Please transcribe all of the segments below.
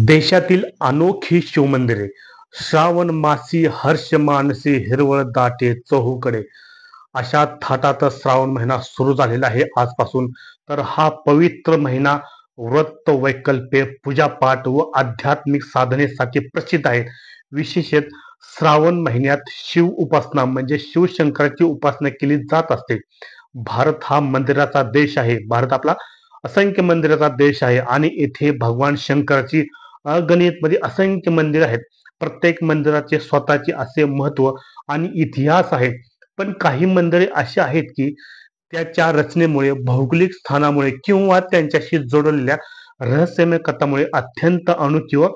देशातील अनोखी शिवमंदिरे. श्रावण मासी हर्ष मानसी हिरवळ दाटे चहूकडे. अशा थाटात श्रावण महिना सुरू झालेला आहे आजपासून. तर हा पवित्र महिना व्रत, वैकल्पे, पूजापाठ व आध्यात्मिक साधनेसाठी प्रसिद्ध आहे. विशेषत श्रावण महिन्यात शिव उपासना म्हणजे शिवशंकराची उपासना केली जात असते. भारत हा मंदिराचा देश आहे. भारत आपला असंख्य मंदिराचा देश आहे आणि येथे भगवान शंकराची अगणित मध्ये असंख्य मंदिर आहेत. प्रत्येक मंदिराचे स्वतःचे असे महत्व आणि इतिहास आहे. पण काही मंदिरे अशी आहेत की त्याच्या रचनेमुळे, भौगोलिक स्थानामुळे किंवा त्यांच्याशी जोडलेल्या रहस्यमय कथामुळे अत्यंत अनोखी व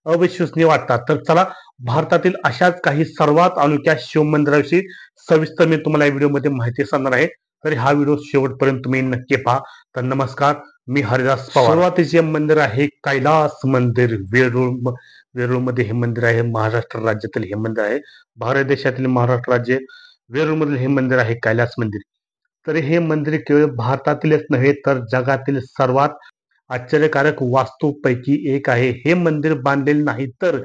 अविश्वसनीय वाटतात. तर चला, भारतातील अशाच काही सर्वात अनोख्या शिवमंदिराविषयी सविस्तर मी तुम्हाला या व्हिडिओमध्ये माहिती सांगणार आहे. तर हा व्हिडिओ शेवटपर्यंत तुम्ही नक्की पहा. तर नमस्कार, मी हरिदास पवार. सुरुवातीचे मंदिर आहे कैलास मंदिर, वेरूळ. वेरूळमध्ये हे मंदिर आहे. महाराष्ट्र राज्यातील हे मंदिर आहे. भारत देशातील महाराष्ट्र राज्य वेरूळमधील हे मंदिर आहे कैलास मंदिर. तर हे मंदिर केवळ भारतातीलच नव्हे तर जगातील सर्वात आश्चर्यकारक वास्तूपैकी एक आहे. हे मंदिर बांधलेले नाही तर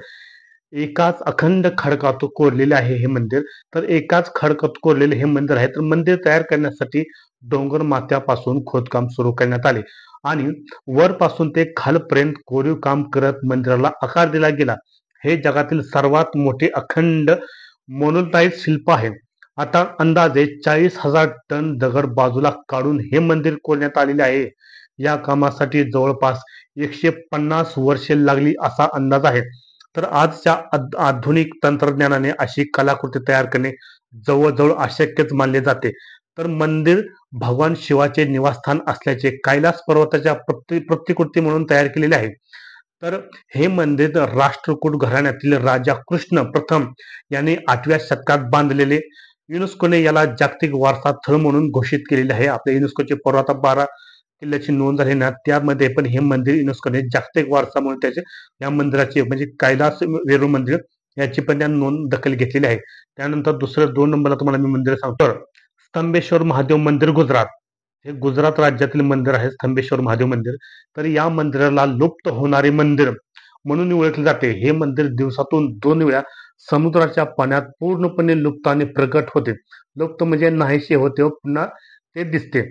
एकाच अखंड खडकात कोरलेले आहे हे मंदिर. तर एकाच खडकात कोरलेले हे मंदिर आहे. तर मंदिर तयार करण्यासाठी डोंगर माथ्यापासून खोदकाम सुरू करण्यात आले आणि वरपासून ते खालपर्यंत कोरीव काम करत मंदिराला आकार दिला गेला. हे जगातील सर्वात मोठे अखंड मोनोलाइट शिल्प आहे. आता अंदाजे 40,000 टन दगड बाजूला काढून हे मंदिर कोरण्यात आलेले आहे. या कामासाठी जवळपास 150 वर्षे लागली असा अंदाज आहे. तर आजच्या आधुनिक तंत्रज्ञानाने अशी कलाकृती तयार करणे जवळजवळ अशक्यच मानले जाते. तर मंदिर भगवान शिवाचे निवासस्थान असल्याचे कैलास पर्वताच्या प्रतिकृती म्हणून तयार केलेले आहे. तर हे मंदिर राष्ट्रकूट घराण्यातील राजा कृष्ण प्रथम यांनी 8व्या शतकात बांधलेले. युनेस्कोने याला जागतिक वारसा स्थळ म्हणून घोषित केलेले आहे. आपल्या युनेस्कोचे परवा 12 किल्ल्याची नोंद झाली ना, त्यामध्ये पण हे मंदिर युनेस्कोने जागतिक वारसा म्हणून त्याचे या मंदिराचे म्हणजे कैलास वेरूळ मंदिर याची पण त्या नोंद दखल घेतलेली आहे. त्यानंतर दुसऱ्या 2 नंबरला तुम्हाला मी मंदिर सांगतो. स्तंभेश्वर महादेव मंदिर, गुजरात. हे गुजरात राज्यातील मंदिर आहे स्तंभेश्वर महादेव मंदिर. तर या मंदिराला लुप्त होणारे मंदिर म्हणून ओळखले जाते. हे मंदिर दिवसातून 2 वेळा समुद्राच्या पाण्यात पूर्णपणे लुप्त आणि प्रगट होते. लुप्त म्हणजे नाहीसे होते व पुन्हा ते दिसते.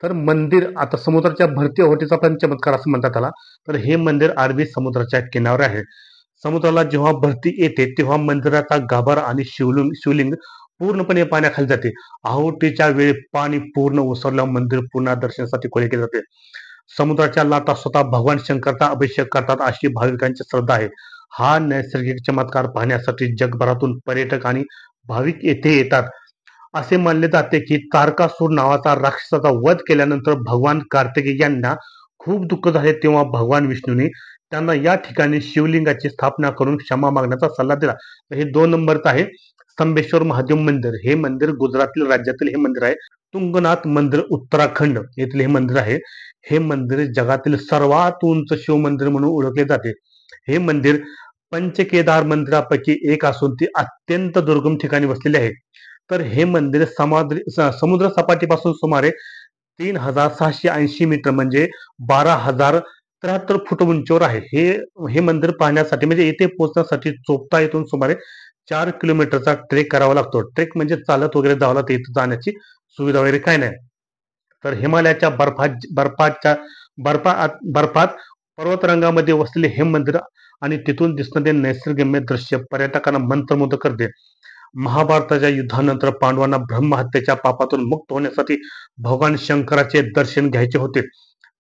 तर मंदिर आता समुद्राच्या भरती ओहोटीचा पण चमत्कार असं म्हणतात त्याला. तर हे मंदिर अरबी समुद्राच्या किनाऱ्यावर आहे. समुद्राला जेव्हा भरती येते तेव्हा मंदिराचा गाभारा आणि शिवलिंग पूर्णपणे पाण्याखाली जाते. आहोटीच्या वेळी पाणी पूर्ण ओसरल्यावर मंदिर पुन्हा दर्शनासाठी खुले केले जाते. समुद्राच्या लाटा स्वतः भगवान शंकरचा अभिषेक करतात अशी भाविकांची श्रद्धा आहे. हा नैसर्गिक चमत्कार पाहण्यासाठी जगभरातून पर्यटक आणि भाविक येथे येतात. असे मानले जाते की तारकासूर नावाचा राक्षसाचा वध केल्यानंतर भगवान कार्तिकेय यांना खूप दुःख झाले, तेव्हा भगवान विष्णूंनी त्यांना या ठिकाणी शिवलिंगाची स्थापना करून क्षमा मागण्याचा सल्ला दिला. तर हे 2 नंबरचं आहे स्तंभेश्वर महादेव मंदिर. हे मंदिर गुजरातील राज्यातील हे मंदिर आहे. तुंगनाथ मंदिर, उत्तराखंड येथील हे मंदिर आहे. हे मंदिर जगातील सर्वात उंच शिव मंदिर म्हणून ओळखले जाते. हे मंदिर पंचकेदार मंदिरापैकी एक असून ते अत्यंत दुर्गम ठिकाणी वसलेले आहे. तर हे मंदिर समुद्र सपाटीपासून सुमारे 3,680 मीटर म्हणजे 12,073 फूट उंचीवर आहे. हे मंदिर पाहण्यासाठी म्हणजे येथे पोहोचण्यासाठी चोपता येथून सुमारे 4 किलोमीटरचा ट्रेक करावा लागतो. ट्रेक म्हणजे चालत वगैरे जावं लागतं, इथं जाण्याची सुविधा वगैरे काय नाही. तर हिमालयाच्या बर्फात पर्वतरांगामध्ये वसलेले हे मंदिर आणि तिथून दिसणारे नैसर्गिक दृश्य पर्यटकांना मंत्रमुग्ध करते. महाभारताच्या युद्धानंतर पांडवांना ब्रह्महत्येच्या पापातून मुक्त होण्यासाठी भगवान शंकराचे दर्शन घ्यायचे होते.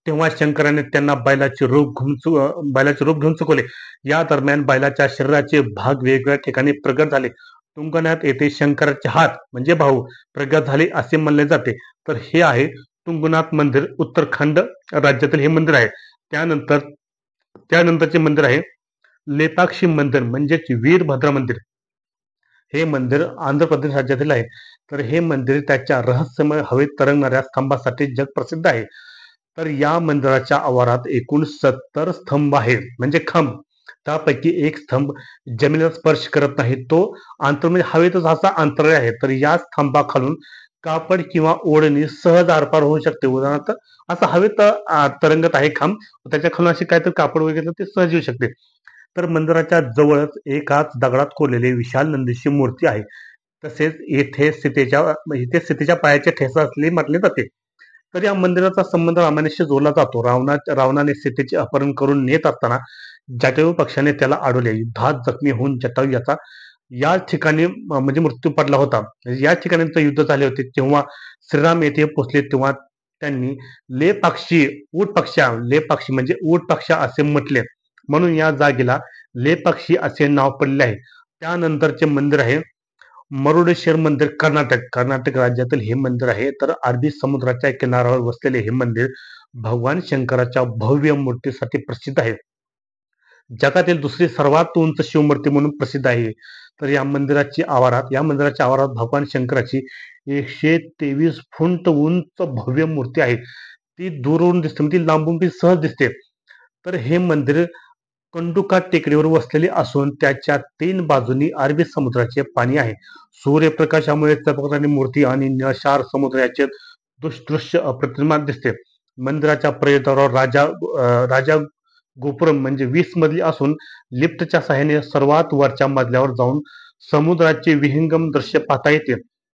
तेव्हा शंकराने त्यांना बैलाचे रूप घेऊन चुकवले. या दरम्यान बैलाच्या शरीराचे भाग वेगवेगळ्या ठिकाणी प्रगट झाले. तुंगनाथ येथे शंकराचे हात म्हणजे भाऊ प्रगट झाले असे मानले जाते. तर हे आहे तुंगनाथ मंदिर, उत्तराखंड राज्यातील हे मंदिर आहे. त्यानंतरचे मंदिर आहे लेपाक्षी मंदिर म्हणजेच वीरभद्रा मंदिर. हे मंदिर आंध्र प्रदेश राज्यातील आहे. तर हे मंदिर त्याच्या रहस्यमय हवेत तरंगणाऱ्या स्तंभासाठी जगप्रसिद्ध आहे. तर या मंदिराच्या आवारात एकूण 70 स्तंभ आहे म्हणजे खांब. त्यापैकी एक स्तंभ जमिनीला स्पर्श करत नाही, तो म्हणजे हवेतच असा अंतराळ आहे. तर या स्तंभाखालून कापड किंवा ओढणी सहज आरपार होऊ शकते. उदाहरणार्थ असं हवेत तरंगत आहे खांब, त्याच्या खालून असे काहीतरी कापड वगैरे ते सहज येऊ शकते. तर मंदिराच्या जवळच एकाच दगडात कोरलेली विशाल नंदीची मूर्ती आहे. तसेच इथे सीतेच्या पायाचे ठेसा असलेले म्हटले जाते. तर या मंदिराचा संबंध रामायणाशी जोडला जातो. रावणाने सीतेचे अपहरण करून नेत असताना जटायू पक्षाने त्याला अडवले. युद्धात जखमी होऊन जटायू याचा याच ठिकाणी म्हणजे मृत्यू पडला होता. म्हणजे याच ठिकाणी युद्ध झाले होते. तेव्हा श्रीराम येथे पोहोचले तेव्हा त्यांनी लेपाक्षी लेपाक्षी म्हणजे ऊट पक्षा असे म्हटले. म्हणून या जागेला लेपाक्षी असे नाव पडले आहे. त्यानंतरचे मंदिर आहे मरुडेश्वर मंदिर, कर्नाटक राज्यातील हे मंदिर आहे. तर अरबी समुद्राच्या किनाऱ्यावर वसलेले हे मंदिर भगवान शंकराच्या भव्य मूर्तीसाठी प्रसिद्ध आहे. जगातील दुसरी सर्वात उंच शिवमूर्ती म्हणून प्रसिद्ध आहे. तर या मंदिराच्या आवारात भगवान शंकराची 123 फूट उंच भव्य मूर्ती आहे. ती दूरवरून दिसते, म्हणजे लांबून ती सहज दिसते. तर हे मंदिर कंडुका टेकडीवर वसलेले असून त्याच्या 3 बाजूंनी अरबी समुद्राचे पाणी आहे. सूर्यप्रकाशामुळे चमकणारी मूर्ती आणि निळाशार समुद्र याचे दृश्य अप्रतिम दिसते. मंदिराच्या प्रवेशद्वारावर राजा गोपुरम म्हणजे 20 मजली असून लिफ्टच्या सहाय्याने सर्वात वरच्या मजल्यावर जाऊन समुद्राचे विहंगम दृश्य पाहता येते.